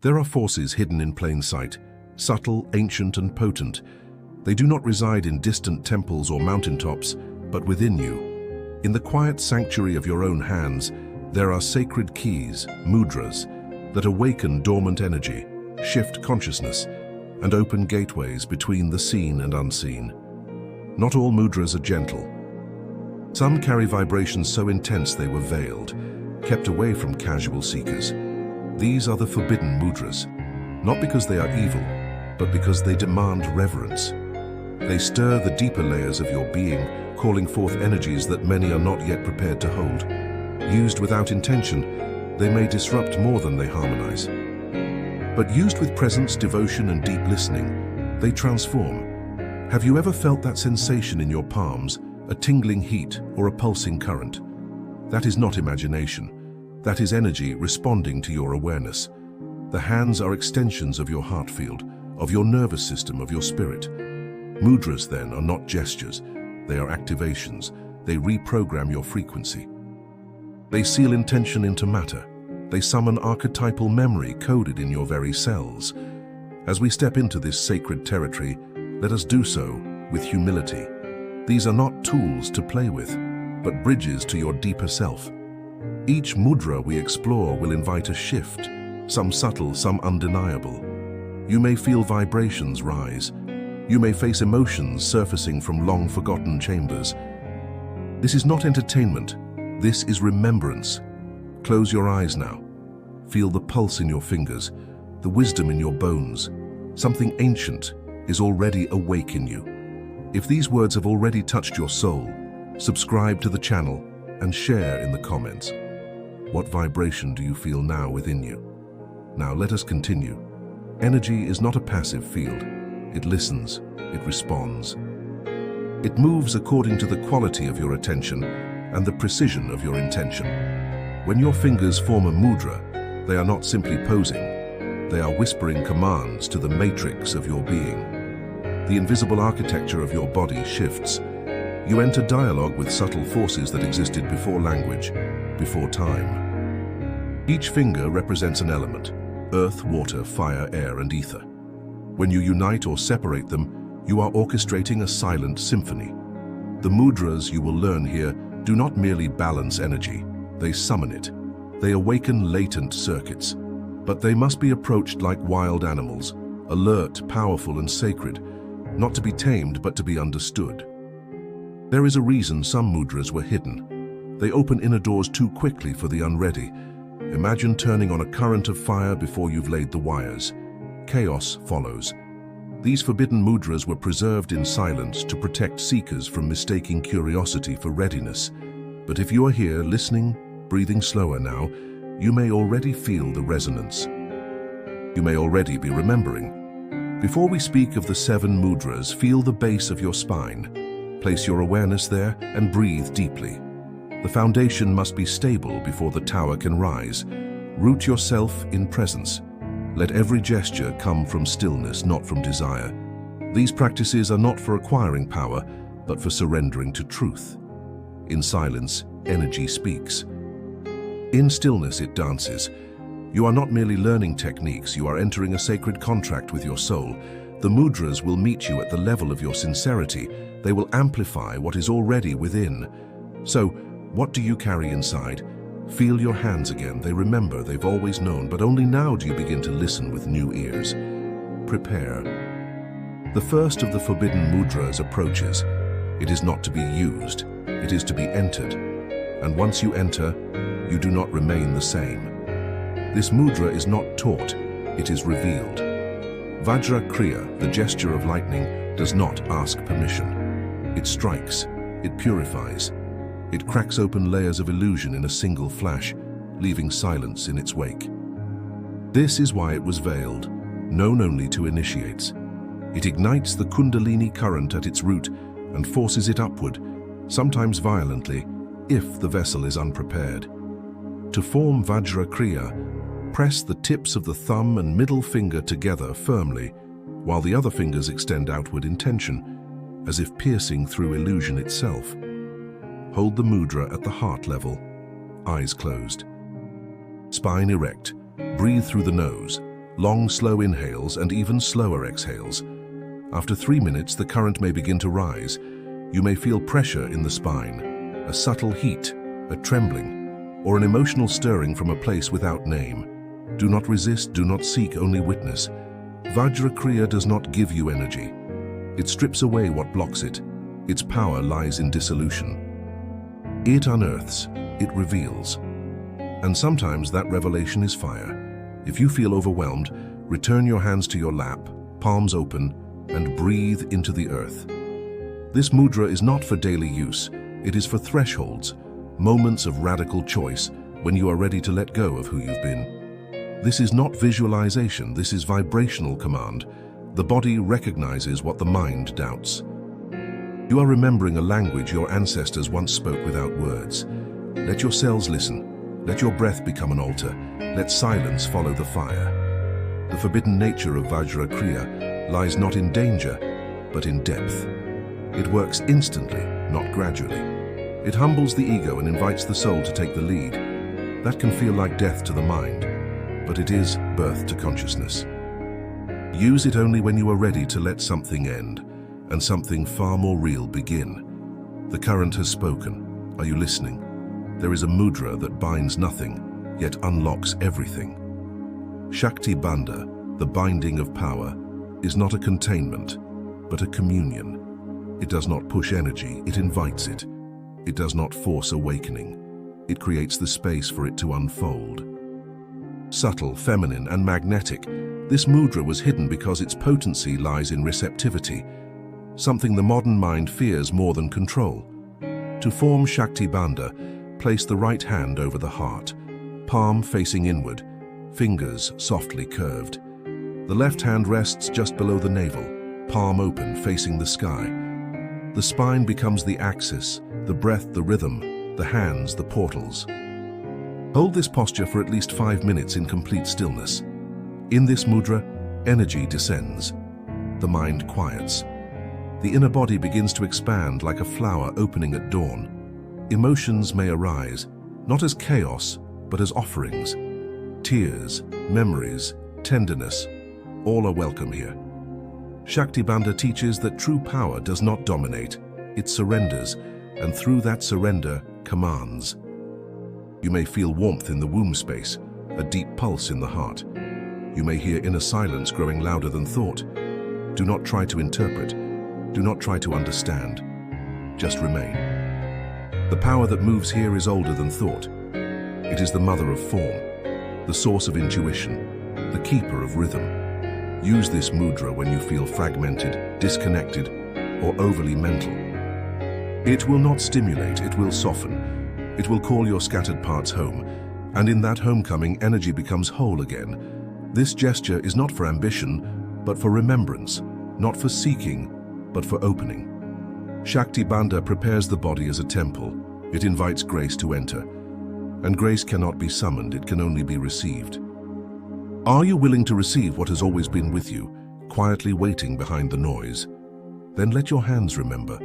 There are forces hidden in plain sight, subtle, ancient, and potent. They do not reside in distant temples or mountaintops, but within you. In the quiet sanctuary of your own hands, there are sacred keys, mudras, that awaken dormant energy, shift consciousness, and open gateways between the seen and unseen. Not all mudras are gentle. Some carry vibrations so intense they were veiled, kept away from casual seekers. These are the forbidden mudras, not because they are evil, but because they demand reverence. They stir the deeper layers of your being, calling forth energies that many are not yet prepared to hold. Used without intention, they may disrupt more than they harmonize. But used with presence, devotion, and deep listening, they transform. Have you ever felt that sensation in your palms, a tingling heat or a pulsing current? That is not imagination. That is energy responding to your awareness. The hands are extensions of your heart field, of your nervous system, of your spirit. Mudras, then, are not gestures. They are activations. They reprogram your frequency. They seal intention into matter. They summon archetypal memory coded in your very cells. As we step into this sacred territory, let us do so with humility. These are not tools to play with, but bridges to your deeper self. Each mudra we explore will invite a shift, some subtle, some undeniable. You may feel vibrations rise. You may face emotions surfacing from long-forgotten chambers. This is not entertainment. This is remembrance. Close your eyes now. Feel the pulse in your fingers, the wisdom in your bones. Something ancient is already awake in you. If these words have already touched your soul, subscribe to the channel and share in the comments. What vibration do you feel now within you? Now let us continue. Energy is not a passive field. It listens, it responds. It moves according to the quality of your attention and the precision of your intention. When your fingers form a mudra, they are not simply posing. They are whispering commands to the matrix of your being. The invisible architecture of your body shifts. You enter dialogue with subtle forces that existed before language, before time. Each finger represents an element: earth, water, fire, air, and ether. When you unite or separate them, you are orchestrating a silent symphony. The mudras you will learn here do not merely balance energy, they summon it. They awaken latent circuits. But they must be approached like wild animals, alert, powerful, and sacred, not to be tamed but to be understood. There is a reason some mudras were hidden. They open inner doors too quickly for the unready. Imagine turning on a current of fire before you've laid the wires. Chaos follows. These forbidden mudras were preserved in silence to protect seekers from mistaking curiosity for readiness. But if you are here, listening, breathing slower now, you may already feel the resonance. You may already be remembering. Before we speak of the 7 mudras, feel the base of your spine. Place your awareness there and breathe deeply. The foundation must be stable before the tower can rise. Root yourself in presence. Let every gesture come from stillness, not from desire. These practices are not for acquiring power, but for surrendering to truth. In silence, energy speaks. In stillness, it dances. You are not merely learning techniques, you are entering a sacred contract with your soul. The mudras will meet you at the level of your sincerity. They will amplify what is already within. So, what do you carry inside? Feel your hands again. They remember, they've always known, but only now do you begin to listen with new ears. Prepare. The first of the forbidden mudras approaches. It is not to be used, it is to be entered. And once you enter, you do not remain the same. This mudra is not taught, it is revealed. Vajra Kriya, the gesture of lightning, does not ask permission. It strikes, it purifies. It cracks open layers of illusion in a single flash, leaving silence in its wake. This is why it was veiled, known only to initiates. It ignites the Kundalini current at its root and forces it upward, sometimes violently, if the vessel is unprepared. To form Vajra Kriya, press the tips of the thumb and middle finger together firmly, while the other fingers extend outward in tension, as if piercing through illusion itself. Hold the mudra at the heart level, eyes closed. Spine erect, breathe through the nose, long, slow inhales and even slower exhales. After 3 minutes, the current may begin to rise. You may feel pressure in the spine, a subtle heat, a trembling, or an emotional stirring from a place without name. Do not resist, do not seek, only witness. Vajra Kriya does not give you energy. It strips away what blocks it. Its power lies in dissolution. It unearths, it reveals. And sometimes that revelation is fire. If you feel overwhelmed, return your hands to your lap, palms open, and breathe into the earth. This mudra is not for daily use. It is for thresholds, moments of radical choice when you are ready to let go of who you've been. This is not visualization, this is vibrational command. The body recognizes what the mind doubts. You are remembering a language your ancestors once spoke without words. Let your cells listen. Let your breath become an altar. Let silence follow the fire. The forbidden nature of Vajra Kriya lies not in danger, but in depth. It works instantly, not gradually. It humbles the ego and invites the soul to take the lead. That can feel like death to the mind, but it is birth to consciousness. Use it only when you are ready to let something end and something far more real begin. The current has spoken. Are you listening? There is a mudra that binds nothing, yet unlocks everything. Shakti Bandha, the binding of power, is not a containment, but a communion. It does not push energy, it invites it. It does not force awakening. It creates the space for it to unfold. Subtle, feminine, and magnetic, this mudra was hidden because its potency lies in receptivity, something the modern mind fears more than control. To form Shakti Bandha, place the right hand over the heart, palm facing inward, fingers softly curved. The left hand rests just below the navel, palm open, facing the sky. The spine becomes the axis, the breath the rhythm, the hands the portals. Hold this posture for at least 5 minutes in complete stillness. In this mudra, energy descends. The mind quiets. The inner body begins to expand like a flower opening at dawn. Emotions may arise, not as chaos, but as offerings. Tears, memories, tenderness, all are welcome here. Shakti Bandha teaches that true power does not dominate, it surrenders, and through that surrender, commands. You may feel warmth in the womb space, a deep pulse in the heart. You may hear inner silence growing louder than thought. Do not try to interpret. Do not try to understand. Just remain. The power that moves here is older than thought. It is the mother of form, the source of intuition, the keeper of rhythm. Use this mudra when you feel fragmented, disconnected, or overly mental. It will not stimulate, it will soften. It will call your scattered parts home, and in that homecoming, energy becomes whole again. This gesture is not for ambition, but for remembrance, not for seeking, but for opening. Shakti Bandha prepares the body as a temple. It invites grace to enter. And grace cannot be summoned, it can only be received. Are you willing to receive what has always been with you, quietly waiting behind the noise? Then let your hands remember.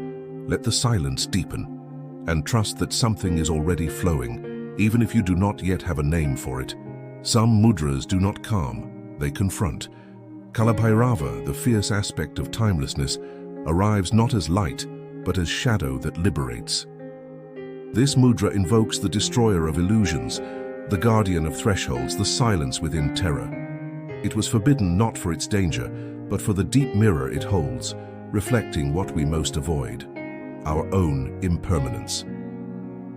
Let the silence deepen. And trust that something is already flowing, even if you do not yet have a name for it. Some mudras do not calm, they confront. Kalabhairava, the fierce aspect of timelessness, arrives not as light, but as shadow that liberates. This mudra invokes the destroyer of illusions, the guardian of thresholds, the silence within terror. It was forbidden not for its danger, but for the deep mirror it holds, reflecting what we most avoid, our own impermanence.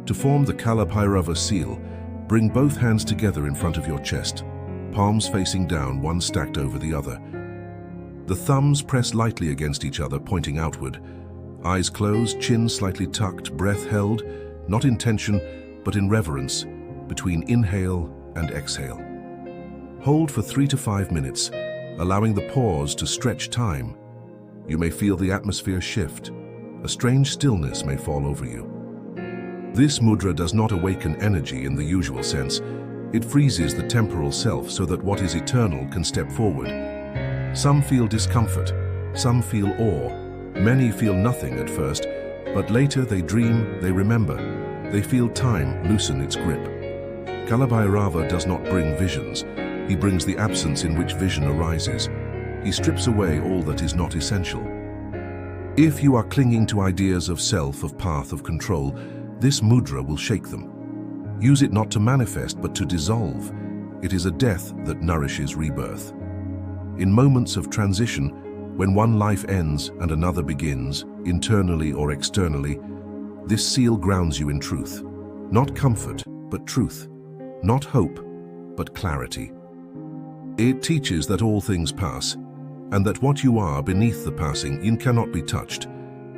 To form the Kalabhairava seal, bring both hands together in front of your chest, palms facing down, one stacked over the other. The thumbs press lightly against each other, pointing outward. Eyes closed, chin slightly tucked, breath held, not in tension, but in reverence, between inhale and exhale. Hold for 3 to 5 minutes, allowing the pause to stretch time. You may feel the atmosphere shift. A strange stillness may fall over you. This mudra does not awaken energy in the usual sense. It freezes the temporal self so that what is eternal can step forward. Some feel discomfort, some feel awe, many feel nothing at first, but later they dream, they remember, they feel time loosen its grip. Kalabhairava does not bring visions, He brings the absence in which vision arises. He strips away all that is not essential. If you are clinging to ideas of self, of path, of control, this mudra will shake them. Use it not to manifest, but to dissolve. It is a death that nourishes rebirth. In moments of transition, when one life ends and another begins, internally or externally, this seal grounds you in truth. Not comfort, but truth. Not hope, but clarity. It teaches that all things pass, and that what you are beneath the passing cannot be touched.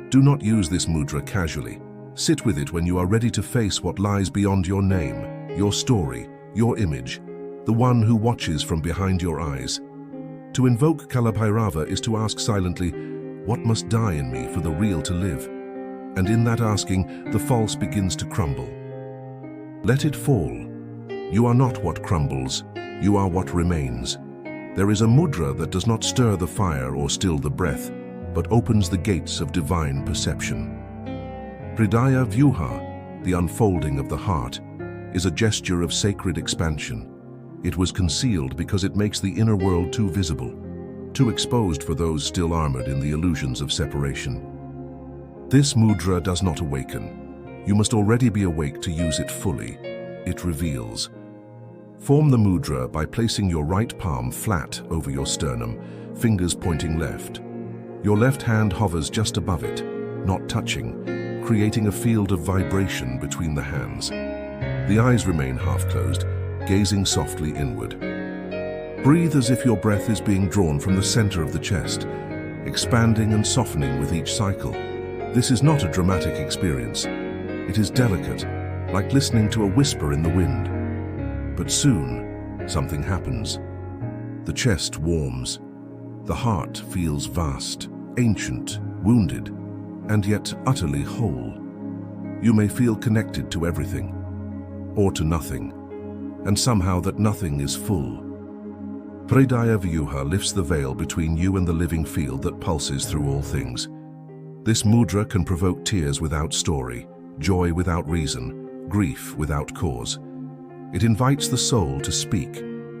Do not use this mudra casually. Sit with it when you are ready to face what lies beyond your name, your story, your image, the one who watches from behind your eyes. To invoke Kalabhairava is to ask silently, what must die in me for the real to live? And in that asking, the false begins to crumble. Let it fall. You are not what crumbles, you are what remains. There is a mudra that does not stir the fire or still the breath, but opens the gates of divine perception. Hridaya Vyuha, the unfolding of the heart, is a gesture of sacred expansion. It was concealed because it makes the inner world too visible, too exposed for those still armored in the illusions of separation. This mudra does not awaken. You must already be awake to use it fully. It reveals. Form the mudra by placing your right palm flat over your sternum, fingers pointing left. Your left hand hovers just above it, not touching, creating a field of vibration between the hands. The eyes remain half closed, gazing softly inward. Breathe as if your breath is being drawn from the center of the chest, expanding and softening with each cycle. This is not a dramatic experience. It is delicate, like listening to a whisper in the wind. But soon, something happens. The chest warms. The heart feels vast, ancient, wounded, and yet utterly whole. You may feel connected to everything, or to nothing, and somehow that nothing is full. Hridaya Vyuha lifts the veil between you and the living field that pulses through all things. This mudra can provoke tears without story, joy without reason, grief without cause. It invites the soul to speak,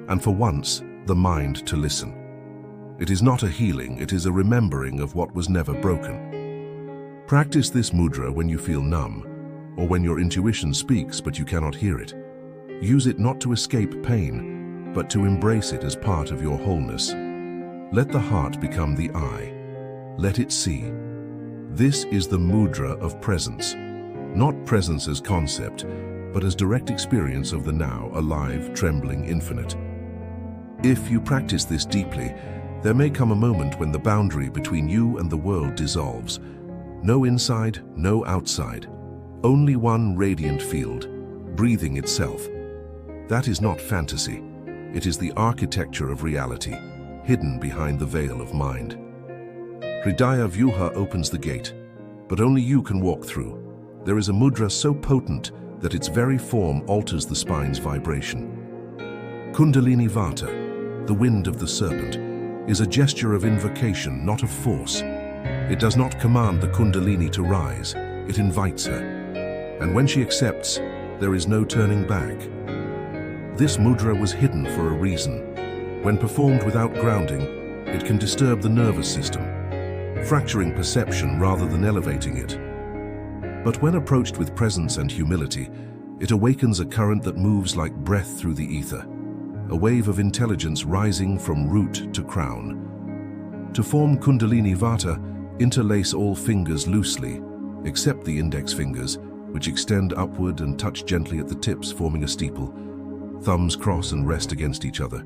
and for once, the mind to listen. It is not a healing, it is a remembering of what was never broken. Practice this mudra when you feel numb, or when your intuition speaks but you cannot hear it. Use it not to escape pain, but to embrace it as part of your wholeness. Let the heart become the eye. Let it see. This is the mudra of presence. Not presence as concept, but as direct experience of the now, alive, trembling, infinite. If you practice this deeply, there may come a moment when the boundary between you and the world dissolves. No inside, no outside. Only one radiant field, breathing itself. That is not fantasy. It is the architecture of reality, hidden behind the veil of mind. Hridaya Vyuha opens the gate, but only you can walk through. There is a mudra so potent that its very form alters the spine's vibration. Kundalini Vata, the wind of the serpent, is a gesture of invocation, not of force. It does not command the Kundalini to rise, it invites her. And when she accepts, there is no turning back. This mudra was hidden for a reason. When performed without grounding, it can disturb the nervous system, fracturing perception rather than elevating it. But when approached with presence and humility, it awakens a current that moves like breath through the ether, a wave of intelligence rising from root to crown. To form Kundalini Vata, interlace all fingers loosely, except the index fingers, which extend upward and touch gently at the tips, forming a steeple. Thumbs cross and rest against each other.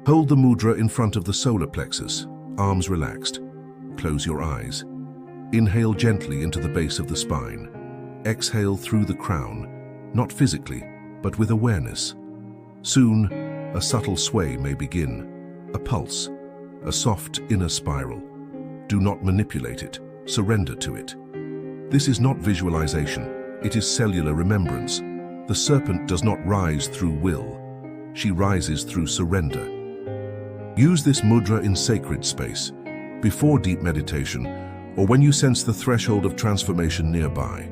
Hold the mudra in front of the solar plexus, arms relaxed. Close your eyes. Inhale gently into the base of the spine. Exhale through the crown, not physically, but with awareness. Soon, a subtle sway may begin, a pulse, a soft inner spiral. Do not manipulate it, surrender to it. This is not visualization, it is cellular remembrance. The serpent does not rise through will, she rises through surrender. Use this mudra in sacred space, before deep meditation, or when you sense the threshold of transformation nearby.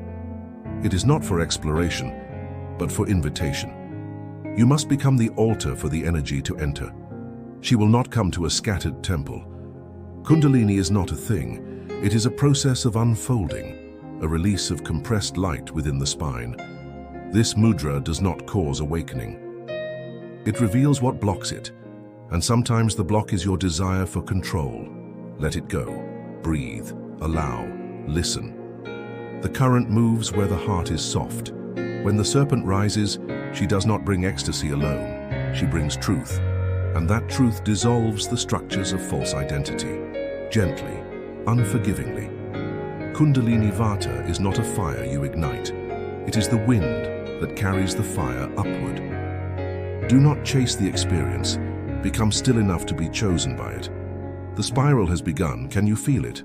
It is not for exploration, but for invitation. You must become the altar for the energy to enter. She will not come to a scattered temple. Kundalini is not a thing. It is a process of unfolding, a release of compressed light within the spine. This mudra does not cause awakening. It reveals what blocks it, and sometimes the block is your desire for control. Let it go. Breathe. Allow. Listen. The current moves where the heart is soft. When the serpent rises, she does not bring ecstasy alone. She brings truth, and that truth dissolves the structures of false identity. Gently, unforgivingly. Kundalini Vata is not a fire you ignite. It is the wind that carries the fire upward. Do not chase the experience. Become still enough to be chosen by it. The spiral has begun. Can you feel it?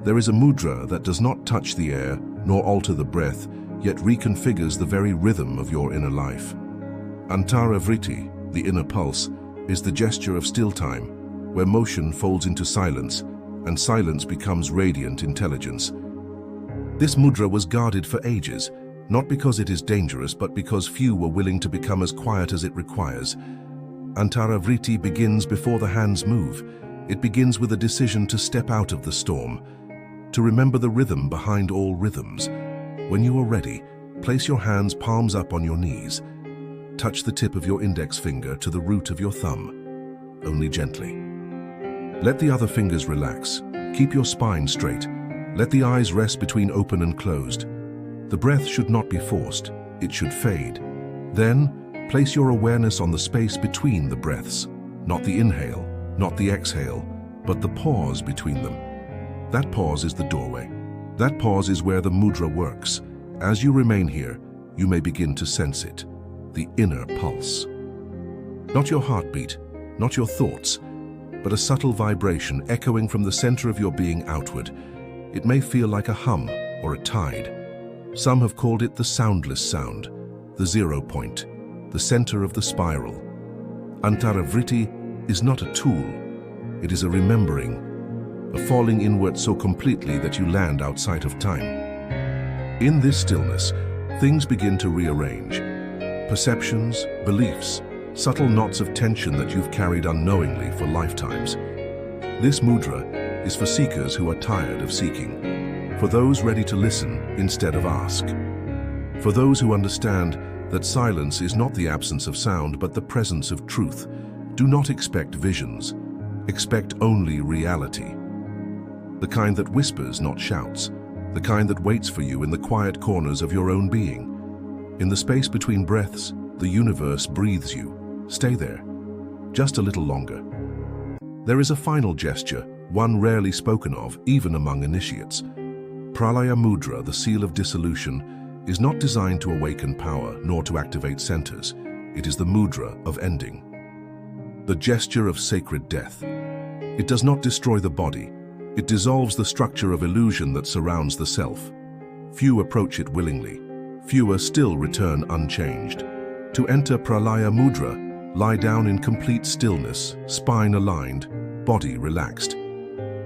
There is a mudra that does not touch the air nor alter the breath, yet reconfigures the very rhythm of your inner life. Antara Vritti, the inner pulse, is the gesture of still time, where motion folds into silence, and silence becomes radiant intelligence. This mudra was guarded for ages, not because it is dangerous, but because few were willing to become as quiet as it requires. Antara Vritti begins before the hands move. It begins with a decision to step out of the storm, to remember the rhythm behind all rhythms. When you are ready, place your hands palms up on your knees. Touch the tip of your index finger to the root of your thumb, only gently. Let the other fingers relax. Keep your spine straight. Let the eyes rest between open and closed. The breath should not be forced. It should fade. Then, place your awareness on the space between the breaths. Not the inhale, not the exhale, but the pause between them. That pause is the doorway. That pause is where the mudra works. As you remain here, you may begin to sense it. The inner pulse. Not your heartbeat, not your thoughts, but a subtle vibration echoing from the center of your being outward. It may feel like a hum or a tide. Some have called it the soundless sound, the 0 point, the center of the spiral. Antara Vritti is not a tool. It is a remembering, a falling inward so completely that you land outside of time. In this stillness, things begin to rearrange. Perceptions, beliefs, subtle knots of tension that you've carried unknowingly for lifetimes. This mudra is for seekers who are tired of seeking, for those ready to listen instead of ask, for those who understand that silence is not the absence of sound but the presence of truth. Do not expect visions. Expect only reality. The kind that whispers, not shouts. The kind that waits for you in the quiet corners of your own being. In the space between breaths, the universe breathes you. Stay there, just a little longer. There is a final gesture, one rarely spoken of, even among initiates. Pralaya Mudra, the seal of dissolution, is not designed to awaken power nor to activate centers. It is the mudra of ending. The gesture of sacred death. It does not destroy the body. It dissolves the structure of illusion that surrounds the self. Few approach it willingly. Fewer still return unchanged. To enter Pralaya Mudra, lie down in complete stillness, spine aligned, body relaxed.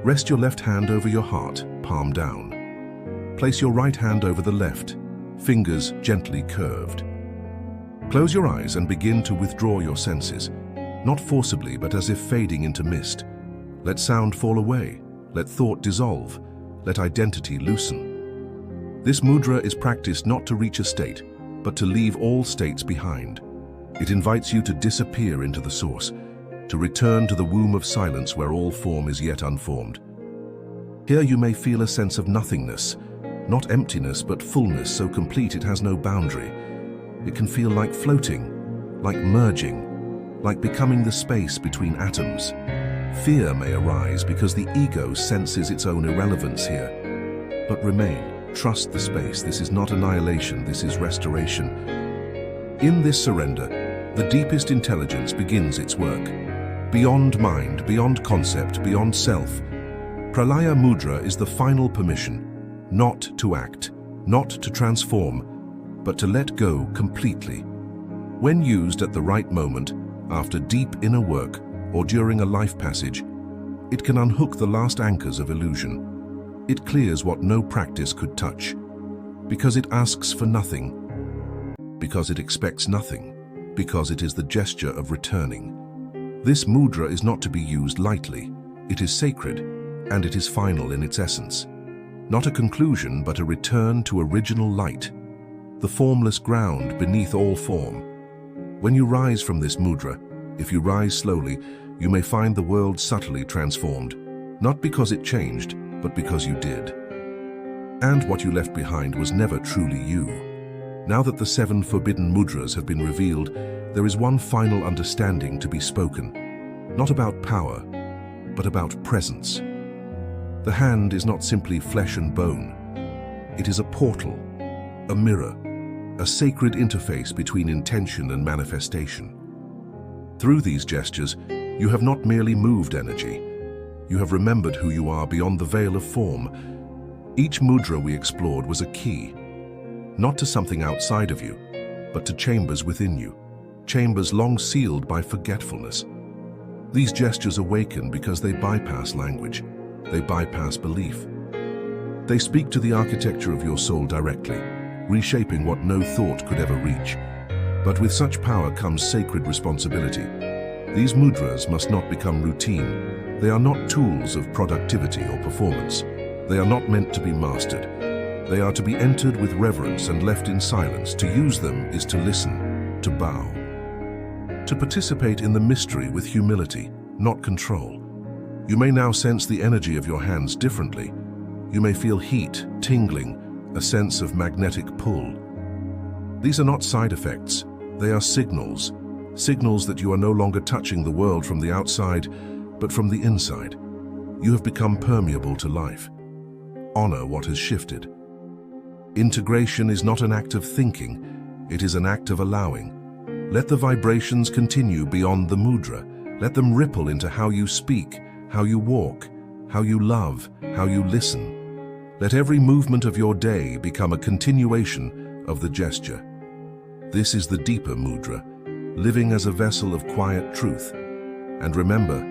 Rest your left hand over your heart, palm down. Place your right hand over the left, fingers gently curved. Close your eyes and begin to withdraw your senses, not forcibly but as if fading into mist. Let sound fall away, let thought dissolve, let identity loosen. This mudra is practiced not to reach a state, but to leave all states behind. It invites you to disappear into the source, to return to the womb of silence where all form is yet unformed. Here you may feel a sense of nothingness, not emptiness but fullness so complete it has no boundary. It can feel like floating, like merging, like becoming the space between atoms. Fear may arise because the ego senses its own irrelevance here. But remain. Trust the space. This is not annihilation, this is restoration. In this surrender, the deepest intelligence begins its work. Beyond mind, beyond concept, beyond self. Pralaya Mudra is the final permission, not to act, not to transform, but to let go completely. When used at the right moment, after deep inner work, or during a life passage, it can unhook the last anchors of illusion. It clears what no practice could touch, because it asks for nothing, because it expects nothing, because it is the gesture of returning. This mudra is not to be used lightly. It is sacred, and it is final in its essence. Not a conclusion, but a return to original light, the formless ground beneath all form. When you rise from this mudra, if you rise slowly, you may find the world subtly transformed, not because it changed, but because you did. And what you left behind was never truly you. Now that the 7 forbidden mudras have been revealed, there is one final understanding to be spoken, not about power, but about presence. The hand is not simply flesh and bone. It is a portal, a mirror, a sacred interface between intention and manifestation. Through these gestures, you have not merely moved energy. You have remembered who you are beyond the veil of form. Each mudra we explored was a key, not to something outside of you, but to chambers within you, chambers long sealed by forgetfulness. These gestures awaken because they bypass language. They bypass belief. They speak to the architecture of your soul directly, reshaping what no thought could ever reach. But with such power comes sacred responsibility. These mudras must not become routine. They are not tools of productivity or performance. They are not meant to be mastered. They are to be entered with reverence and left in silence. To use them is to listen, to bow, to participate in the mystery with humility, not control. You may now sense the energy of your hands differently. You may feel heat, tingling, a sense of magnetic pull. These are not side effects. They are signals. Signals that you are no longer touching the world from the outside, but from the inside. You have become permeable to life. Honor what has shifted. Integration is not an act of thinking, it is an act of allowing. Let the vibrations continue beyond the mudra. Let them ripple into how you speak, how you walk, how you love, how you listen. Let every movement of your day become a continuation of the gesture. This is the deeper mudra, living as a vessel of quiet truth. And remember,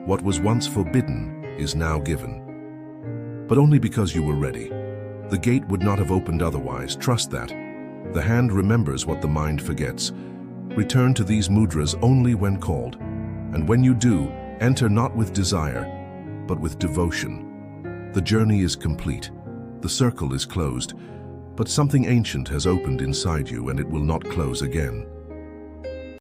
what was once forbidden is now given. But only because you were ready. The gate would not have opened otherwise. Trust that. The hand remembers what the mind forgets. Return to these mudras only when called. And when you do, enter not with desire, but with devotion. The journey is complete. The circle is closed. But something ancient has opened inside you, and it will not close again.